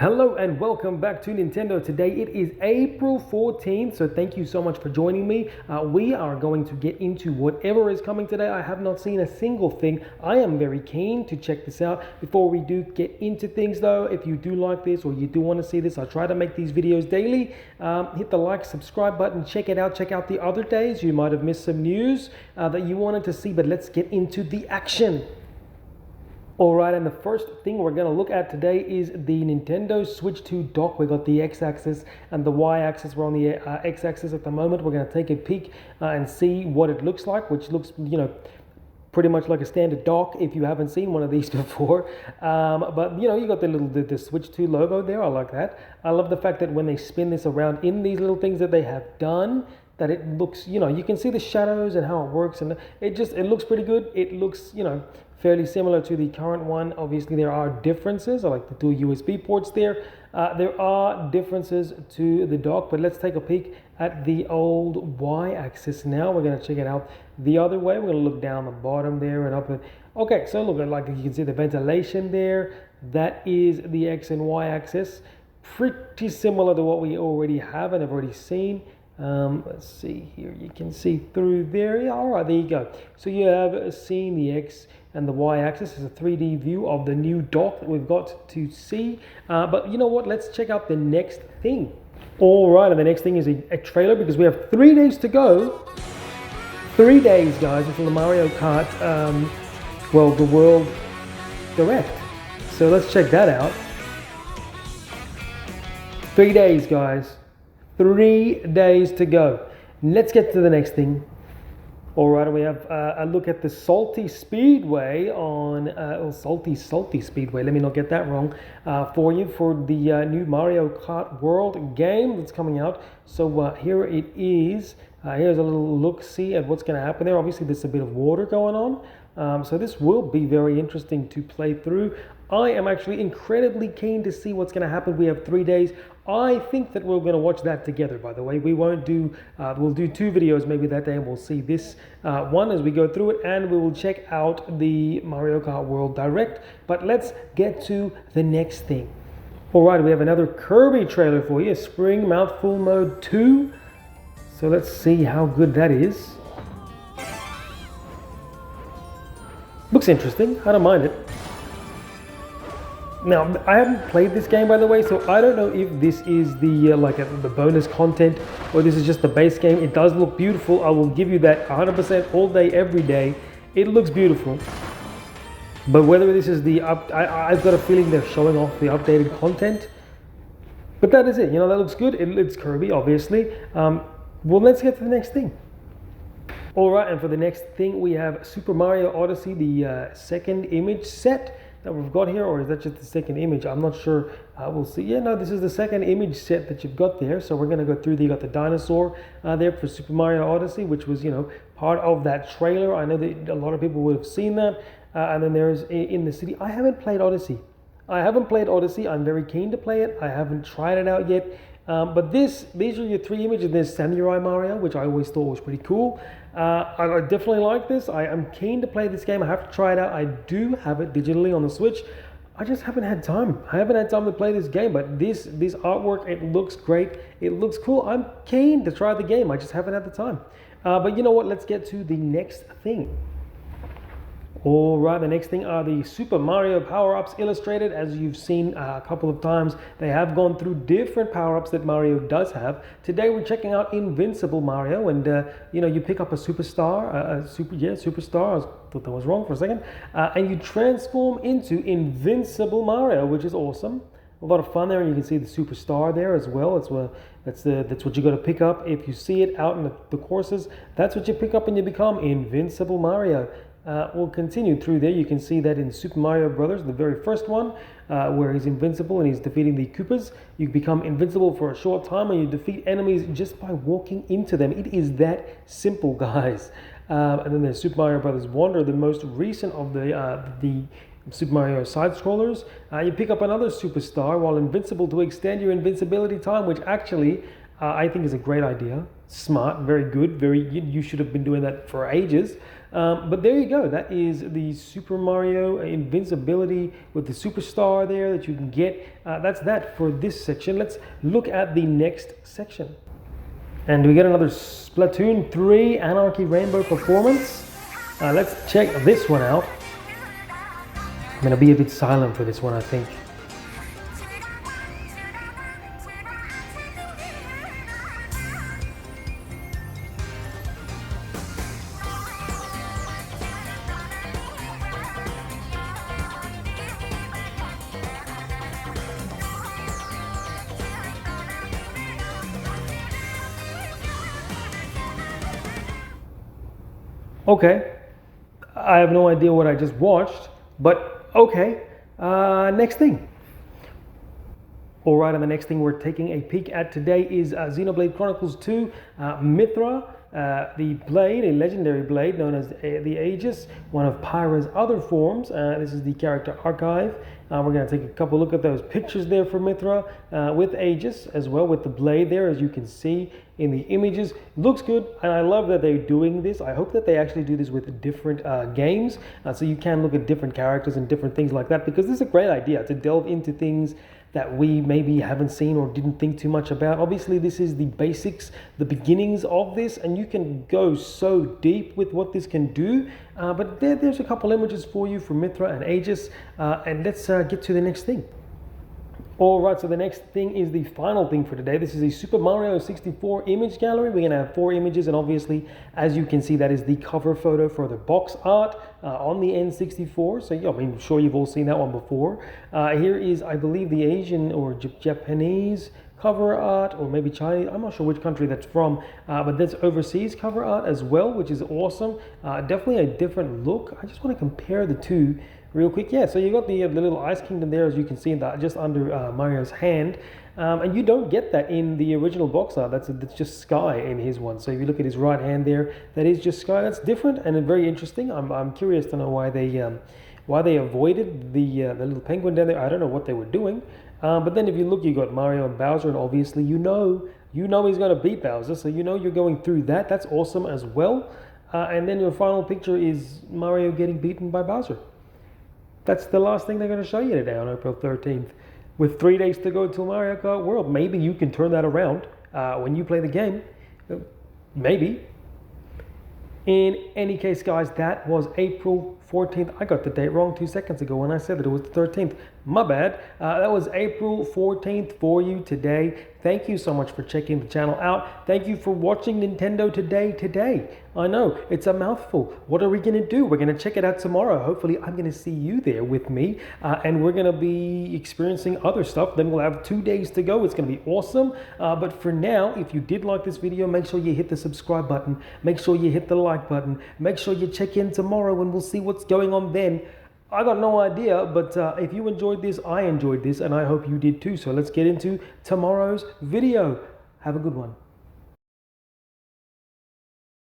Hello and welcome back to Nintendo. Today it is April 14th, so thank you so much for joining me. We are going to get into whatever is coming today. I have not seen a single thing. I am very keen to check this out. Before we do get into things though, if you do like this or you do want to see this, I try to make these videos daily. Hit the like, subscribe button, check it out. Check out the other days. You might have missed some news that you wanted to see, but let's get into the action. Alright, and the first thing we're going to look at today is the Nintendo Switch 2 dock. We got the X-axis and the Y-axis. We're on the X-axis at the moment. We're going to take a peek and see what it looks like, which looks, pretty much like a standard dock if you haven't seen one of these before. But you got the Switch 2 logo there. I like that. I love the fact that when they spin this around in these little things that they have done, that it looks, you can see the shadows and how it works, and it looks pretty good. It looks, fairly similar to the current one. Obviously, there are differences. I like the two USB ports there. There are differences to the dock, but let's take a peek at the old Y-axis now. We're going to check it out the other way. We're going to look down the bottom there and up. Okay, so look, like you can see the ventilation there. That is the X and Y-axis. Pretty similar to what we already have and have already seen. Let's see here, you can see through there. Yeah, all right, there you go. So you have seen the X and the Y-axis is a 3D view of the new dock that we've got to see. But you know what, let's check out the next thing. All right, and the next thing is a trailer, because we have 3 days to go. 3 days, guys, until the Mario Kart, the World Direct. So let's check that out. 3 days, guys. 3 days to go. Let's get to the next thing. All right, we have a look at the Salty Speedway on Salty Speedway. Let me not get that wrong. For you for the new Mario Kart World game that's coming out. So here it is. Here's a little look-see at what's going to happen there. Obviously, there's a bit of water going on. So this will be very interesting to play through. I am actually incredibly keen to see what's going to happen. We have 3 days. I think that we're going to watch that together, by the way. We won't do, we'll do 2 videos maybe that day, and we'll see this one as we go through it, and we will check out the Mario Kart World Direct. But let's get to the next thing. All right, we have another Kirby trailer for you, Spring Mouthful Mode 2. So let's see how good that is. Looks interesting. I don't mind it. Now, I haven't played this game, by the way, so I don't know if this is the the bonus content or this is just the base game. It does look beautiful. I will give you that 100% all day, every day. It looks beautiful. But whether this is the I've got a feeling they're showing off the updated content. But that is it. That looks good. It's Kirby, obviously. Well, let's get to the next thing. All right, and for the next thing, we have Super Mario Odyssey, the second image set that we've got here, or is that just the second image? I'm not sure. We'll see. Yeah, no, this is the second image set that you've got there. So we're going to go through. You got the dinosaur there for Super Mario Odyssey, which was, part of that trailer. I know that a lot of people would have seen that. And then there's in the city. I haven't played Odyssey. I'm very keen to play it. I haven't tried it out yet. But these are your 3 images. There's Samurai Mario, which I always thought was pretty cool. I definitely like this. I am keen to play this game. I have to try it out. I do have it digitally on the Switch. I just haven't had time. I haven't had time to play this game, but this artwork, it looks great. It looks cool. I'm keen to try the game. I just haven't had the time. But you know what? Let's get to the next thing. All right, the next thing are the Super Mario power-ups illustrated. As you've seen a couple of times, they have gone through different power-ups that Mario does have. Today we're checking out Invincible Mario, and you pick up a superstar, superstar. I thought that was wrong for a second, and you transform into Invincible Mario, which is awesome. A lot of fun there, and you can see the superstar there as well. That's what you got to pick up if you see it out in the courses. That's what you pick up, and you become Invincible Mario. We'll continue through there. You can see that in Super Mario Brothers, the very first one, where he's invincible and he's defeating the Koopas. You become invincible for a short time and you defeat enemies just by walking into them. It is that simple, guys. And then there's Super Mario Brothers Wonder, the most recent of the Super Mario side-scrollers. You pick up another superstar while invincible to extend your invincibility time, which actually I think is a great idea. Smart, very good. You should have been doing that for ages. But there you go. That is the Super Mario Invincibility with the Superstar there that you can get. That's that for this section. Let's look at the next section. And we get another Splatoon 3 Anarchy Rainbow performance. Let's check this one out. I'm going to be a bit silent for this one, I think. Okay, I have no idea what I just watched, but okay, next thing. All right, and the next thing we're taking a peek at today is Xenoblade Chronicles 2 Mithra, the blade, a legendary blade known as the Aegis, one of Pyra's other forms. This is the character archive. We're going to take a couple look at those pictures there for Mithra with Aegis as well, with the blade there, as you can see in the images. Looks good, and I love that they're doing this. I hope that they actually do this with different games, so you can look at different characters and different things like that, because this is a great idea to delve into things that we maybe haven't seen or didn't think too much about. Obviously, this is the basics, the beginnings of this, and you can go so deep with what this can do. But there's a couple images for you for Mithra and Aegis, and let's get to the next thing. All right, so the next thing is the final thing for today. This is a Super Mario 64 image gallery. We're gonna have 4 images, and obviously, as you can see, that is the cover photo for the box art on the N64. So, yeah, I'm sure you've all seen that one before. Here is, I believe, the Asian or Japanese cover art, or maybe Chinese. I'm not sure which country that's from, but that's overseas cover art as well, which is awesome. Definitely a different look. I just want to compare the two real quick. Yeah, so you got the little ice kingdom there, as you can see, just under Mario's hand, and you don't get that in the original box art. That's just sky in his one. So if you look at his right hand there, that is just sky. That's different and very interesting. I'm curious to know why they avoided the little penguin down there. I don't know what they were doing. But then if you look, you got Mario and Bowser, and obviously you know he's going to beat Bowser, so you know you're going through that. That's awesome as well. And then your final picture is Mario getting beaten by Bowser. That's the last thing they're going to show you today on April 13th. With 3 days to go to Mario Kart World, maybe you can turn that around when you play the game. Maybe. In any case, guys, that was April 14th. I got the date wrong 2 seconds ago when I said that it was the 13th. My bad. That was April 14th for you today. Thank you so much for checking the channel out. Thank you for watching Nintendo Today. I know, it's a mouthful. What are we going to do? We're going to check it out tomorrow. Hopefully, I'm going to see you there with me. And we're going to be experiencing other stuff. Then we'll have 2 days to go. It's going to be awesome. But for now, if you did like this video, make sure you hit the subscribe button. Make sure you hit the like button. Make sure you check in tomorrow and we'll see what's going on then. I got no idea, but if you enjoyed this, I enjoyed this, and I hope you did too. So let's get into tomorrow's video. Have a good one.